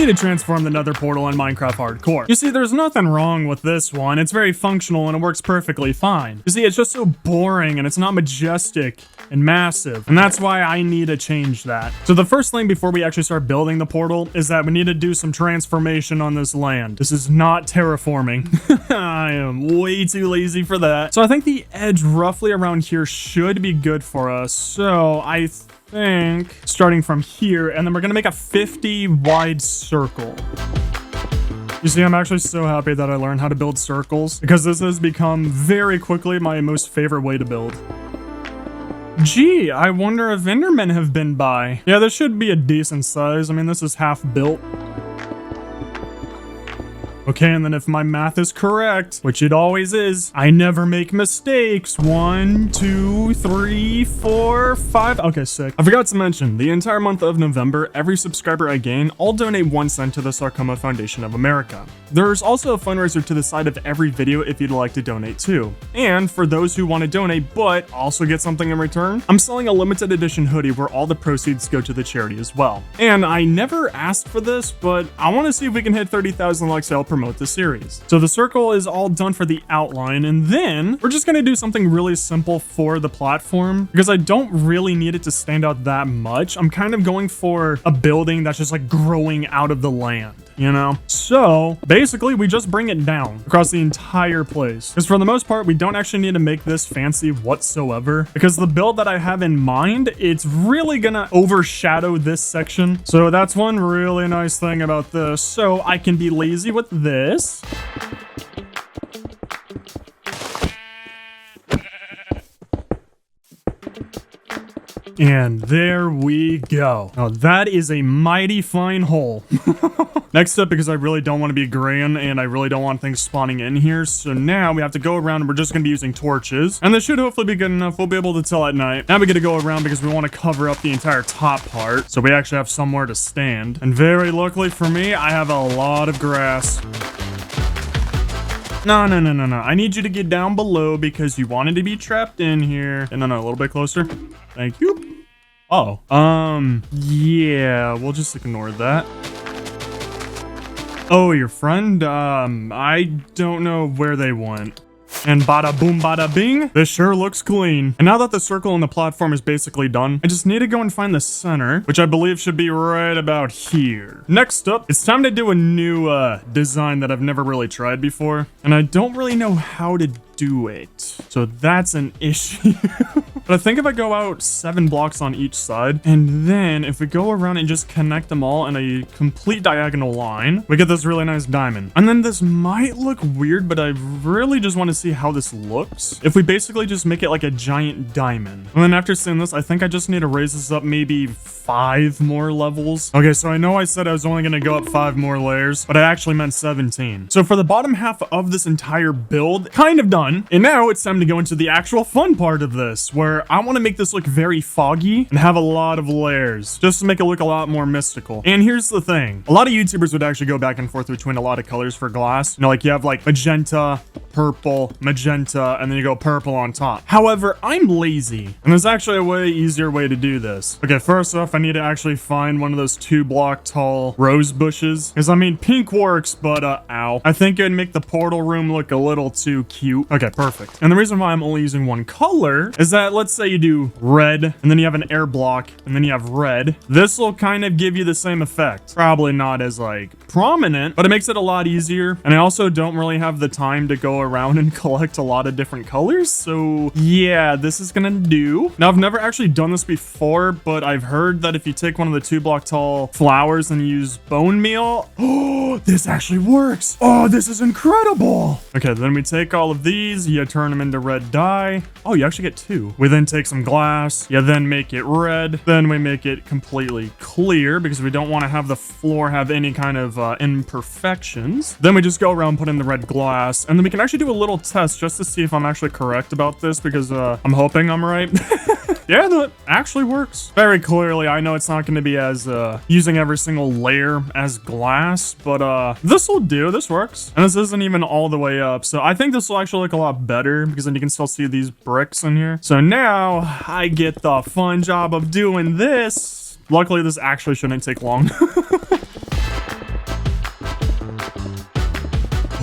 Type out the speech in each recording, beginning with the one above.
need to transform the Nether portal in Minecraft Hardcore. You see, there's nothing wrong with this one. It's very functional and it works perfectly fine. You see, it's just so boring and it's not majestic and massive. And that's why I need to change that. So the first thing before we actually start building the portal is that we need to do some transformation on this land. This is not terraforming. I am way too lazy for that. So I think the edge roughly around here should be good for us. So I think starting from here, and then we're gonna make a 50 wide circle. You see, I'm actually so happy that I learned how to build circles because this has become very quickly my most favorite way to build. Gee, I wonder if Endermen have been by. Yeah, this should be a decent size. I mean, this is half built. Okay, and then if my math is correct, which it always is, I never make mistakes. 1, 2, 3, 4, 5. Okay, sick. I forgot to mention, the entire month of November, every subscriber I gain, I'll donate 1 cent to the Sarcoma Foundation of America. There's also a fundraiser to the side of every video if you'd like to donate too. And for those who want to donate but also get something in return, I'm selling a limited edition hoodie where all the proceeds go to the charity as well. And I never asked for this, but I want to see if we can hit 30,000 likes to help promote the series. So the circle is all done for the outline, and then we're just going to do something really simple for the platform because I don't really need it to stand out that much. I'm kind of going for a building that's just like growing out of the land, you know? So basically we just bring it down across the entire place because for the most part we don't actually need to make this fancy whatsoever because the build that I have in mind, it's really gonna overshadow this section. So that's one really nice thing about this. So I can be lazy with this. And there we go. Now that is a mighty fine hole. Next up, because I really don't want to be Grian and I really don't want things spawning in here. So now we have to go around and we're just going to be using torches. And this should hopefully be good enough. We'll be able to tell at night. Now we get to go around because we want to cover up the entire top part. So we actually have somewhere to stand. And very luckily for me, I have a lot of grass. No. I need you to get down below because you wanted to be trapped in here. And no, a little bit closer. Thank you. Oh, yeah, we'll just ignore that. Oh, your friend? I don't know where they went. And bada boom bada bing, this sure looks clean. And now that the circle and the platform is basically done, I just need to go and find the center, which I believe should be right about here. Next up, it's time to do a new design that I've never really tried before. And I don't really know how to do it. So that's an issue. But I think if I go out 7 blocks on each side, and then if we go around and just connect them all in a complete diagonal line, we get this really nice diamond. And then this might look weird, but I really just want to see how this looks. If we basically just make it like a giant diamond. And then after seeing this, I think I just need to raise this up maybe 5 more levels. Okay, so I know I said I was only going to go up 5 more layers, but I actually meant 17. So for the bottom half of this entire build, kind of done. And now it's time to go into the actual fun part of this, where I want to make this look very foggy and have a lot of layers, just to make it look a lot more mystical. And here's the thing. A lot of YouTubers would actually go back and forth between a lot of colors for glass. You know, like you have like magenta, purple, magenta, and then you go purple on top. However, I'm lazy, and there's actually a way easier way to do this. Okay, first off, I need to actually find one of those 2-block tall rose bushes, because I mean, pink works, but ow. I think it'd make the portal room look a little too cute. Okay, perfect. And the reason why I'm only using one color is that let's say you do red, and then you have an air block, and then you have red. This will kind of give you the same effect. Probably not as like prominent, but it makes it a lot easier. And I also don't really have the time to go around and collect a lot of different colors. So yeah, this is gonna do. Now I've never actually done this before, but I've heard that if you take one of the 2-block tall flowers and use bone meal, oh, this actually works. Oh, this is incredible. Okay, then we take all of these, you turn them into red dye. Oh, you actually get 2. We then take some glass, you then make it red, then we make it completely clear because we don't want to have the floor have any kind of imperfections. Then we just go around, put in the red glass, and then we can actually do a little test just to see if I'm actually correct about this because I'm hoping I'm right. Yeah, that actually works. Very clearly, I know it's not going to be as using every single layer as glass, but this will do. This works. And this isn't even all the way up. So I think this will actually look a lot better because then you can still see these bricks in here. So now I get the fun job of doing this. Luckily, this actually shouldn't take long.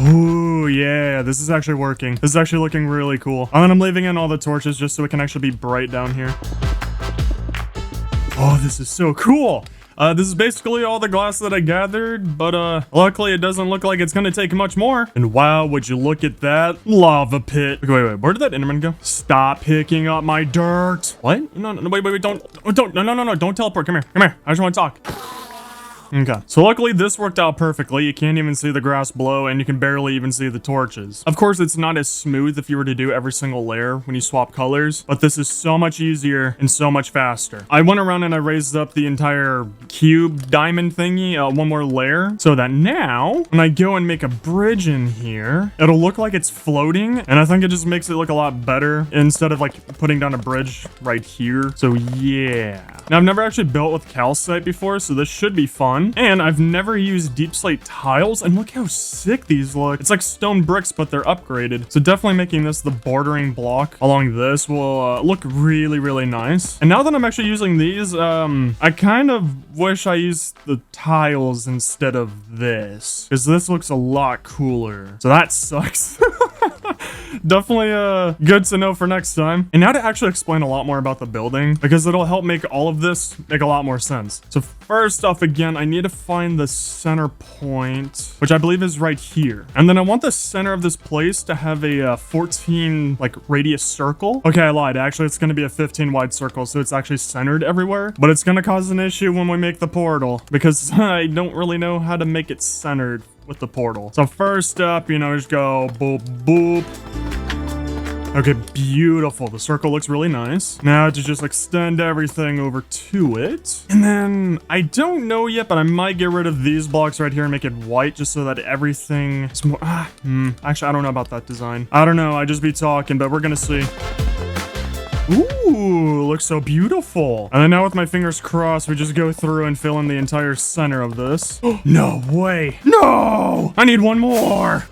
Ooh, yeah, this is actually working. This is actually looking really cool. And then I'm leaving in all the torches just so it can actually be bright down here. Oh, this is so cool. This is basically all the glass that I gathered, but luckily it doesn't look like it's gonna take much more. And wow, would you look at that lava pit. Okay, wait, where did that Enderman go? Stop picking up my dirt. What? No, wait, don't, no, don't teleport. Come here. I just want to talk. Okay, so luckily this worked out perfectly. You can't even see the grass below, and you can barely even see the torches. Of course, it's not as smooth if you were to do every single layer when you swap colors, but this is so much easier and so much faster. I went around and I raised up the entire cube diamond thingy, one more layer, so that now, when I go and make a bridge in here, it'll look like it's floating, and I think it just makes it look a lot better instead of like putting down a bridge right here. So yeah. Now, I've never actually built with calcite before, so this should be fun. And I've never used deep slate tiles, and look how sick these look. It's like stone bricks, but they're upgraded. So definitely making this the bordering block along this will look really, really nice. And now that I'm actually using these, I kind of wish I used the tiles instead of this, because this looks a lot cooler. So that sucks. Definitely good to know for next time. And now to actually explain a lot more about the building, because it'll help make all of this make a lot more sense. So first off, again, I need to find the center point, which I believe is right here. And then I want the center of this place to have a 14 like radius circle. Okay, I lied. Actually, it's going to be a 15 wide circle, so it's actually centered everywhere. But it's going to cause an issue when we make the portal, because I don't really know how to make it centered with the portal. So first up, you know, just go boop, boop. Okay, beautiful. The circle looks really nice. Now to just extend everything over to it. And then I don't know yet, but I might get rid of these blocks right here and make it white just so that everything is more... Actually, I don't know about that design. I don't know. I just be talking, but we're gonna see. Ooh, looks so beautiful. And then now with my fingers crossed, we just go through and fill in the entire center of this. No way. No! I need one more.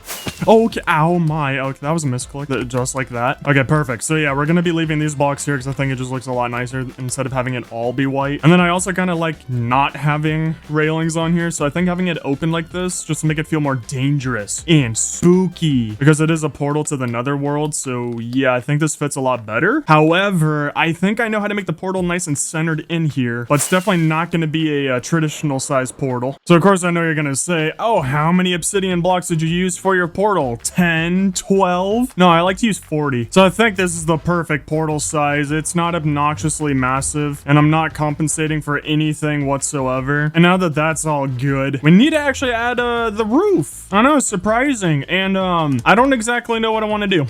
Okay, ow my. Okay, that was a misclick. Just like that. Okay, perfect. So yeah, we're gonna be leaving these blocks here because I think it just looks a lot nicer instead of having it all be white. And then I also kind of like not having railings on here. So I think having it open like this just to make it feel more dangerous and spooky, because it is a portal to the nether world. So yeah, I think this fits a lot better. However, I think I know how to make the portal nice and centered in here, but it's definitely not going to be a traditional size portal. So of course I know you're going to say, oh, how many obsidian blocks did you use for your portal? 10, 12? No, I like to use 40. So I think this is the perfect portal size. It's not obnoxiously massive, and I'm not compensating for anything whatsoever. And now that that's all good, we need to actually add the roof. I know, it's surprising. And I don't exactly know what I want to do.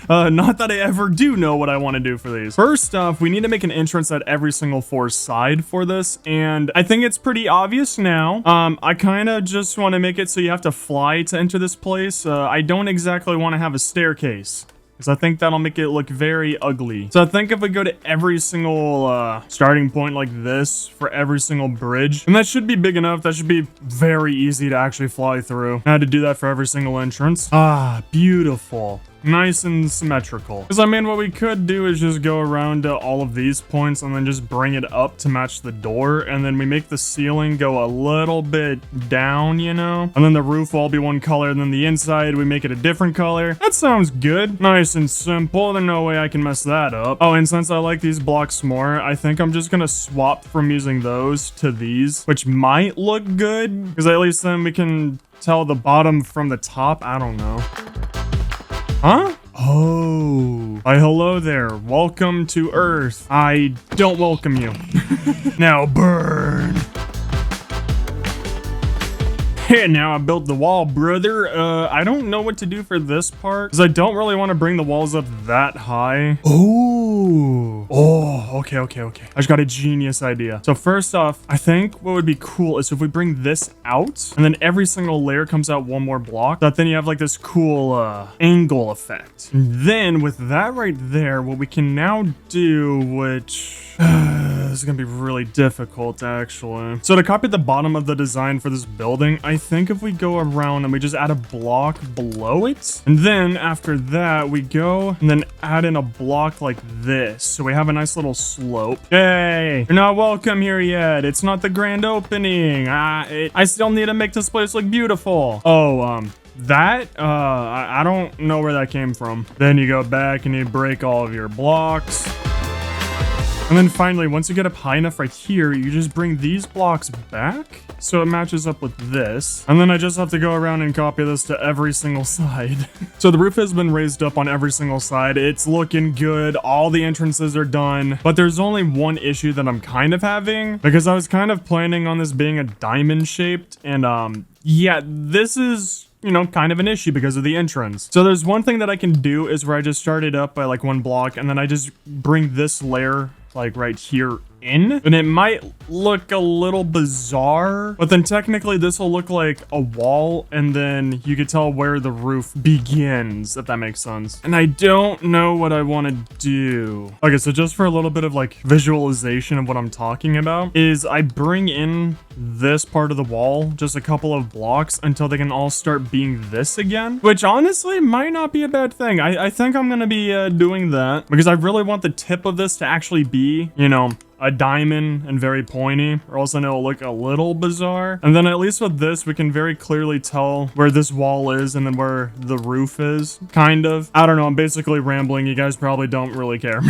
Not that I ever do know what I want to do for these. First off, we need to make an entrance at every single floor side for this, and I think it's pretty obvious now. I kind of just want to make it so you have to fly to enter this place. I don't exactly want to have a staircase, because I think that'll make it look very ugly. So I think if we go to every single starting point like this for every single bridge, and that should be big enough, that should be very easy to actually fly through. I had to do that for every single entrance. Ah, beautiful. Nice and symmetrical. Because I mean, what we could do is just go around to all of these points and then just bring it up to match the door, and then we make the ceiling go a little bit down, you know, and then the roof will all be one color, and then the inside we make it a different color. That sounds good. Nice and simple. There's no way I can mess that up. Oh, and since I like these blocks more, I think I'm just gonna swap from using those to these, which might look good, because at least then we can tell the bottom from the top. I don't know. Huh? Oh. Hi, hello there. Welcome to Earth. I don't welcome you. Now burn. Hey, now I built the wall, brother. I don't know what to do for this part, because I don't really want to bring the walls up that high. Oh. Oh, okay. I just got a genius idea. So first off, I think what would be cool is if we bring this out, and then every single layer comes out one more block, that then you have like this cool angle effect. And then with that right there, what we can now do, which... this is gonna be really difficult, actually. So to copy the bottom of the design for this building, I think if we go around and we just add a block below it, and then after that we go and then add in a block like this, so we have a nice little slope. Hey, you're not welcome here yet. It's not the grand opening. I still need to make this place look beautiful. Oh, that, I don't know where that came from. Then you go back and you break all of your blocks. And then finally, once you get up high enough right here, you just bring these blocks back so it matches up with this. And then I just have to go around and copy this to every single side. So the roof has been raised up on every single side. It's looking good. All the entrances are done. But there's only one issue that I'm kind of having, because I was kind of planning on this being a diamond shaped. And yeah, this is, you know, kind of an issue because of the entrance. So there's one thing that I can do is where I just start it up by like one block, and then I just bring this layer like right here in, and it might look a little bizarre, but then technically this will look like a wall, and then you could tell where the roof begins, if that makes sense. And I don't know what I want to do. Okay, so just for a little bit of like visualization of what I'm talking about, is I bring in this part of the wall just a couple of blocks until they can all start being this again, which honestly might not be a bad thing. I think I'm gonna be doing that because I really want the tip of this to actually be, you know, a diamond and very pointy, or else then it'll look a little bizarre. And then at least with this, we can very clearly tell where this wall is and then where the roof is, kind of. I don't know, I'm basically rambling. You guys probably don't really care.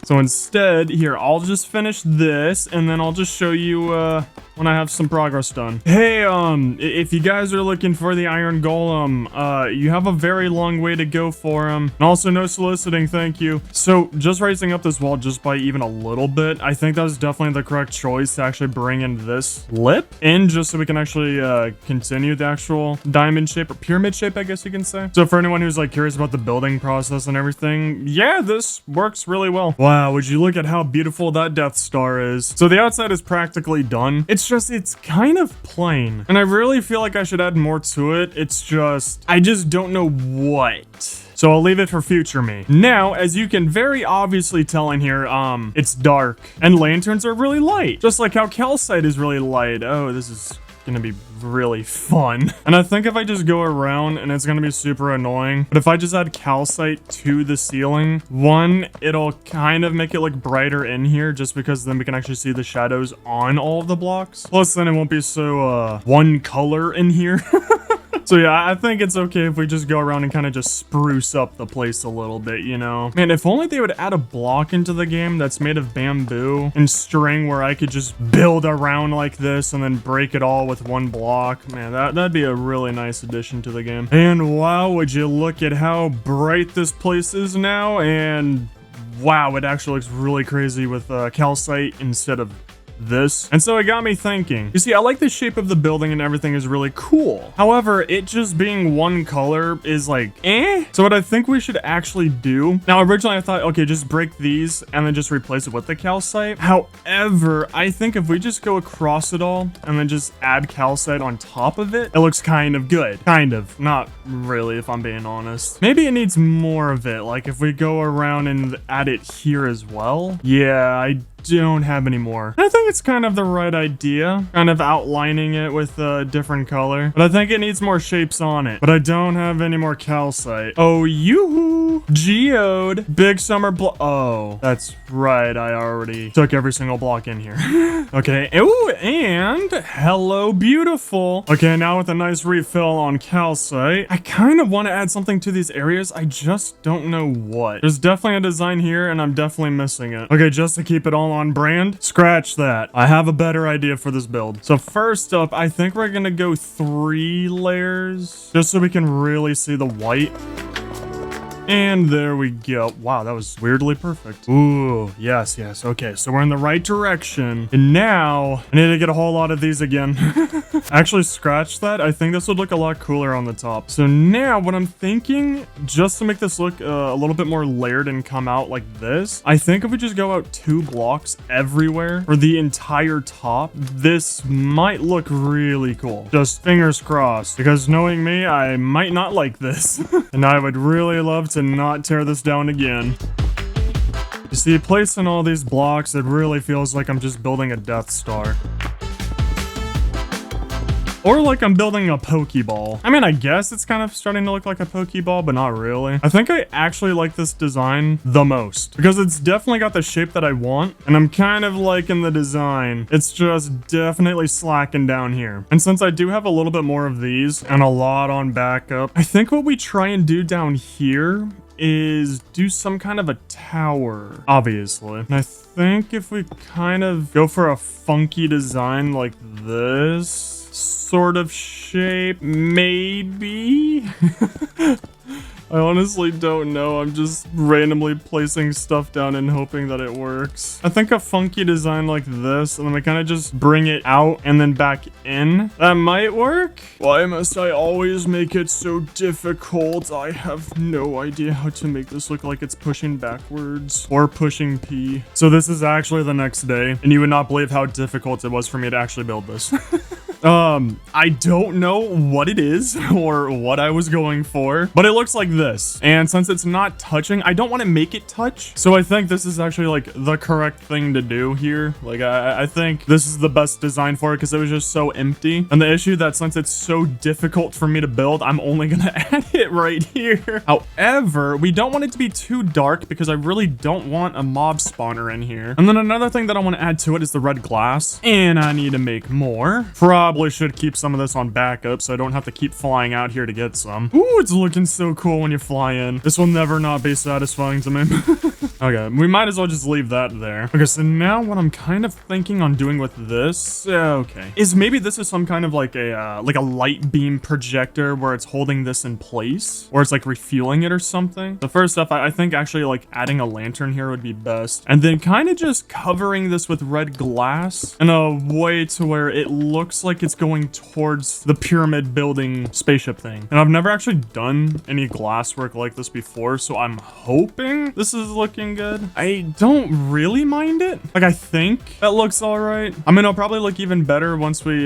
So instead, here, I'll just finish this, and then I'll just show you when I have some progress done. Hey, if you guys are looking for the iron golem, you have a very long way to go for him. And also no soliciting, thank you. So just raising up this wall just by even a little bit, I think that was definitely the correct choice to actually bring in this lip in, just so we can actually continue the actual diamond shape, or pyramid shape, I guess you can say. So for anyone who's like curious about the building process and everything, yeah, this works really well. Wow, would you look at how beautiful that Death Star is. So the outside is practically done. It's kind of plain, and I really feel like I should add more to it. It's just, I just don't know what. So I'll leave it for future me. Now, as you can very obviously tell in here, it's dark, and lanterns are really light, just like how calcite is really light. Oh, this is gonna be really fun. And I think if I just go around, and it's gonna be super annoying, but if I just add calcite to the ceiling, one, it'll kind of make it look brighter in here, just because then we can actually see the shadows on all of the blocks. Plus then it won't be so one color in here. So yeah, I think it's okay if we just go around and kind of just spruce up the place a little bit, you know? Man, if only they would add a block into the game that's made of bamboo and string, where I could just build around like this and then break it all with one block. Man, that'd be a really nice addition to the game. And wow, would you look at how bright this place is now? And wow, it actually looks really crazy with calcite instead of this. And so it got me thinking. You see, I like the shape of the building and everything is really cool. However, it just being one color is like, eh? So what I think we should actually do, now originally I thought, okay, just break these and then just replace it with the calcite. However, I think if we just go across it all and then just add calcite on top of it, it looks kind of good. Kind of, not really, if I'm being honest. Maybe it needs more of it. Like if we go around and add it here as well. Yeah, I don't have any more. I think it's kind of the right idea, kind of outlining it with a different color, but I think it needs more shapes on it. But I don't have any more calcite. Oh, yoo-hoo! Geode, big summer block. Oh, that's right, I already took every single block in here. Okay, ooh, and hello, beautiful. Okay, now with a nice refill on calcite, I kind of want to add something to these areas. I just don't know what. There's definitely a design here, and I'm definitely missing it. Okay, just to keep it all on brand, scratch that. I have a better idea for this build. So first up, I think we're gonna go 3 layers, just so we can really see the white. And there we go. Wow, that was weirdly perfect. Ooh, yes, yes. Okay, so we're in the right direction. And now, I need to get a whole lot of these again. Actually, scratch that. I think this would look a lot cooler on the top. So now, what I'm thinking, just to make this look a little bit more layered and come out like this, I think if we just go out 2 blocks everywhere for the entire top, this might look really cool. Just fingers crossed, because knowing me, I might not like this. And I would really love to not tear this down again. You see, placing all these blocks, it really feels like I'm just building a Death Star. Or like I'm building a Pokeball. I mean, I guess it's kind of starting to look like a Pokeball, but not really. I think I actually like this design the most because it's definitely got the shape that I want. And I'm kind of liking the design. It's just definitely slacking down here. And since I do have a little bit more of these and a lot on backup, I think what we try and do down here is do some kind of a tower, obviously. And I think if we kind of go for a funky design like this sort of shape, maybe. I honestly don't know. I'm just randomly placing stuff down and hoping that it works. I think a funky design like this, and then we kind of just bring it out and then back in. That might work. Why must I always make it so difficult? I have no idea how to make this look like it's pushing backwards or pushing P. So this is actually the next day, and you would not believe how difficult it was for me to actually build this. I don't know what it is or what I was going for, but it looks like this. And since it's not touching, I don't want to make it touch. So I think this is actually like the correct thing to do here. Like I think this is the best design for it because it was just so empty. And the issue that since it's so difficult for me to build, I'm only going to add it right here. However, we don't want it to be too dark because I really don't want a mob spawner in here. And then another thing that I want to add to it is the red glass. And I need to make more. Probably should keep some of this on backup so I don't have to keep flying out here to get some. Ooh, it's looking so cool when you fly in. This will never not be satisfying to me. Okay, we might as well just leave that there. Okay, so now what I'm kind of thinking on doing with this, okay, is maybe this is some kind of like a light beam projector where it's holding this in place, or it's like refueling it or something. So first off, I think actually like adding a lantern here would be best, and then kind of just covering this with red glass in a way to where it looks like it's going towards the pyramid building spaceship thing. And I've never actually done any glass work like this before, so I'm hoping this is looking good. I don't really mind it. Like, I think that looks all right. I mean, it'll probably look even better once we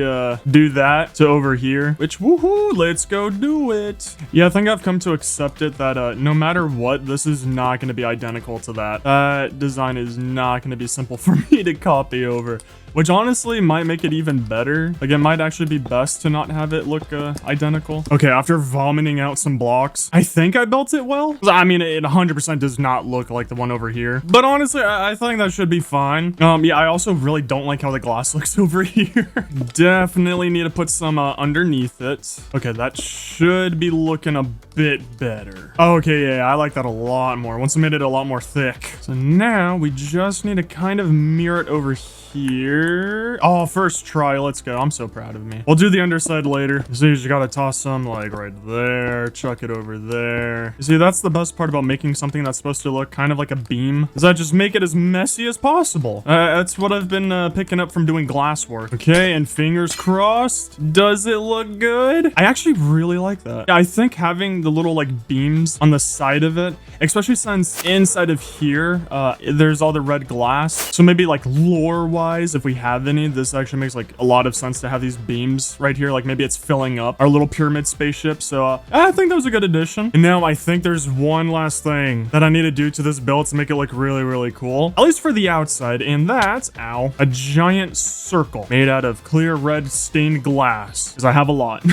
do that to over here, which, woohoo, let's go do it. Yeah, I think I've come to accept it that no matter what, this is not going to be identical to that. That design is not going to be simple for me to copy over, which honestly might make it even better. Like, it might actually be best to not have it look identical. Okay, after vomiting out some blocks, I think I built it well. I mean, it 100% does not look like the one over here, but honestly, I think that should be fine. Yeah, I also really don't like how the glass looks over here. Definitely need to put some underneath it. Okay, that should be looking a bit better. Okay, yeah, I like that a lot more. Once I made it a lot more thick. So now we just need to kind of mirror it over here. Oh, first try. Let's go. I'm so proud of me. We'll do the underside later. So you just gotta toss some like right there, chuck it over there. You see, that's the best part about making something that's supposed to look kind of like a beam, is that just make it as messy as possible. That's what I've been picking up from doing glass work. Okay, and fingers crossed. Does it look good? I actually really like that. I think having the little like beams on the side of it, especially since inside of here, there's all the red glass. So maybe like lore wise, if we have any, this actually makes like a lot of sense to have these beams right here. Like maybe it's filling up our little pyramid spaceship. So I think that was a good addition. And now I think there's one last thing that I need to do to this build to make it look really, really cool, at least for the outside. And that's, ow, a giant circle made out of clear red stained glass, because I have a lot.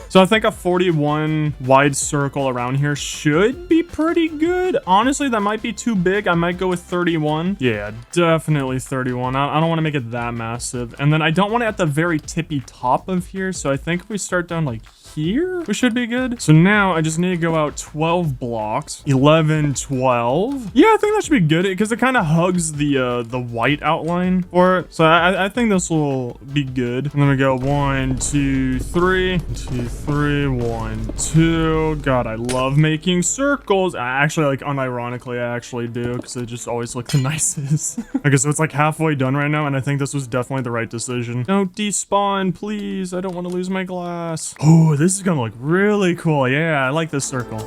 So I think a 41 wide circle around here should be pretty good. Honestly, that might be too big. I might go with 31. Yeah, definitely 31. I don't want to make it that massive. And then I don't want it at the very tippy top of here. So I think if we start down like here, we should be good. So now I just need to go out 12 blocks, 11, 12. Yeah, I think that should be good because it kind of hugs the white outline for it. So I think this will be good. And then we go 1, 2, 3, 2, 3, 1, 2. God, I love making circles. Actually, like unironically, I actually do because they just always look the nicest. Okay, so it's like halfway done right now, and I think this was definitely the right decision. Don't despawn, please. I don't want to lose my glass. Oh, this is gonna look really cool. Yeah, I like this circle.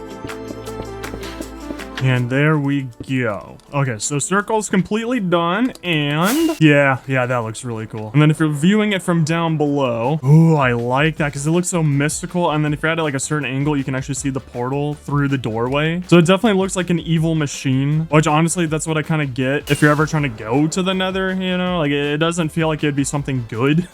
And there we go. Okay, so circle's completely done, and yeah, that looks really cool. And then if you're viewing it from down below, oh, I like that because it looks so mystical. And then if you're at like a certain angle, you can actually see the portal through the doorway. So it definitely looks like an evil machine, which honestly, that's what I kind of get if you're ever trying to go to the Nether, you know? Like, it doesn't feel like it'd be something good.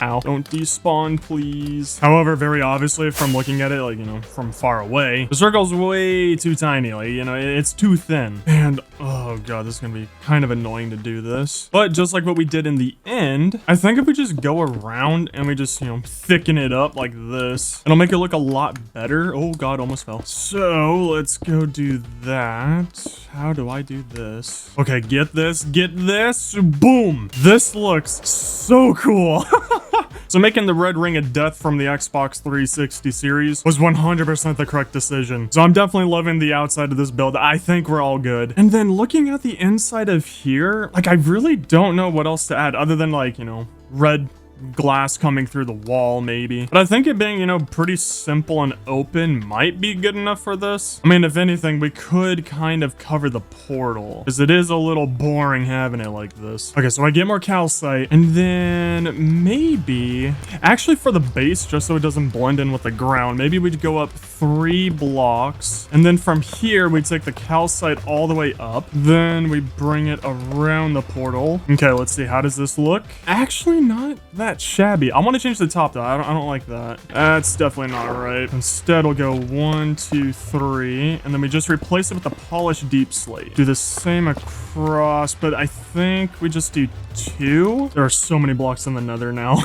Ow. Don't despawn, please. However, very obviously, from looking at it, like, you know, from far away, the circle's way too tiny. Like, you know, it's too thin. And, oh god, this is gonna be kind of annoying to do this. But just like what we did in the end, I think if we just go around and we just, you know, thicken it up like this, it'll make it look a lot better. Oh god, almost fell. So, let's go do that. How do I do this? Okay, get this, boom. This looks so cool. So making the red ring of death from the Xbox 360 series was 100% the correct decision. So I'm definitely loving the outside of this build. I think we're all good. And then looking at the inside of here, like I really don't know what else to add other than like, you know, red glass coming through the wall maybe, but I think it being, you know, pretty simple and open might be good enough for this. I mean, if anything, we could kind of cover the portal because it is a little boring having it like this. Okay, so I get more calcite, and then maybe actually for the base, just so it doesn't blend in with the ground, maybe we'd go up 3 blocks, and then from here we take the calcite all the way up, then we bring it around the portal. Okay, let's see, how does this look? Actually not that shabby. I want to change the top though. I don't like that. That's definitely not right. Instead, we'll go 1, 2, 3, and then we just replace it with the polished deep slate. Do the same across, but I think we just do 2. There are so many blocks in the Nether now.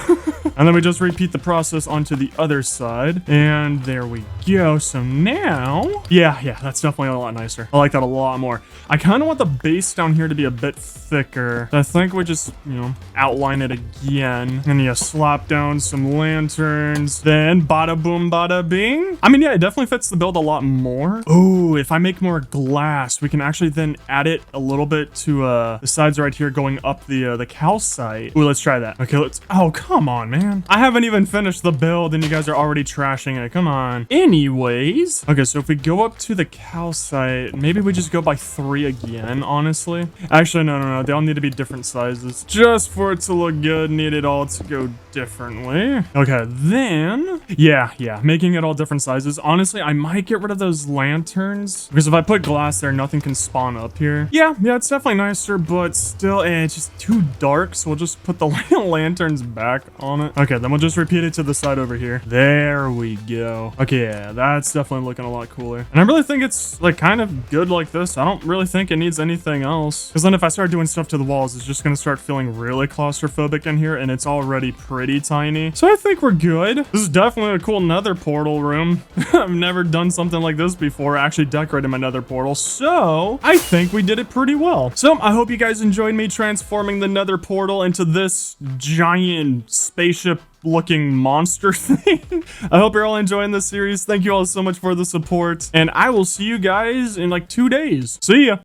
And then we just repeat the process onto the other side, and there we go. So now, yeah, that's definitely a lot nicer. I like that a lot more. I kind of want the base down here to be a bit thicker. I think we just, you know, outline it again. And you slap down some lanterns. Then bada boom, bada bing. I mean, yeah, it definitely fits the build a lot more. Oh, if I make more glass, we can actually then add it a little bit to the sides right here going up the calcite. Ooh, let's try that. Okay, let's, oh, come on, man. I haven't even finished the build and you guys are already trashing it. Come on. Anyways. Okay, so if we go up to the calcite, maybe we just go by 3 again, honestly. Actually, no. They all need to be different sizes. Just for it to look good, need it all to go differently. Okay, then, yeah, making it all different sizes. Honestly, I might get rid of those lanterns because if I put glass there, nothing can spawn up here. Yeah, it's definitely nicer, but still, it's just too dark, so we'll just put the lanterns back on it. Okay, then we'll just repeat it to the side over here. There we go. Okay, yeah, that's definitely looking a lot cooler. And I really think it's like kind of good like this. I don't really think it needs anything else, because then if I start doing stuff to the walls, it's just gonna start feeling really claustrophobic in here, and it's already pretty tiny. So I think we're good. This is definitely a cool nether portal room. I've never done something like this before. I actually decorated my nether portal, so I think we did it pretty well. So I hope you guys enjoyed me transforming the nether portal into this giant spaceship looking monster thing. I hope you're all enjoying this series. Thank you all so much for the support, and I will see you guys in like 2 days. See ya.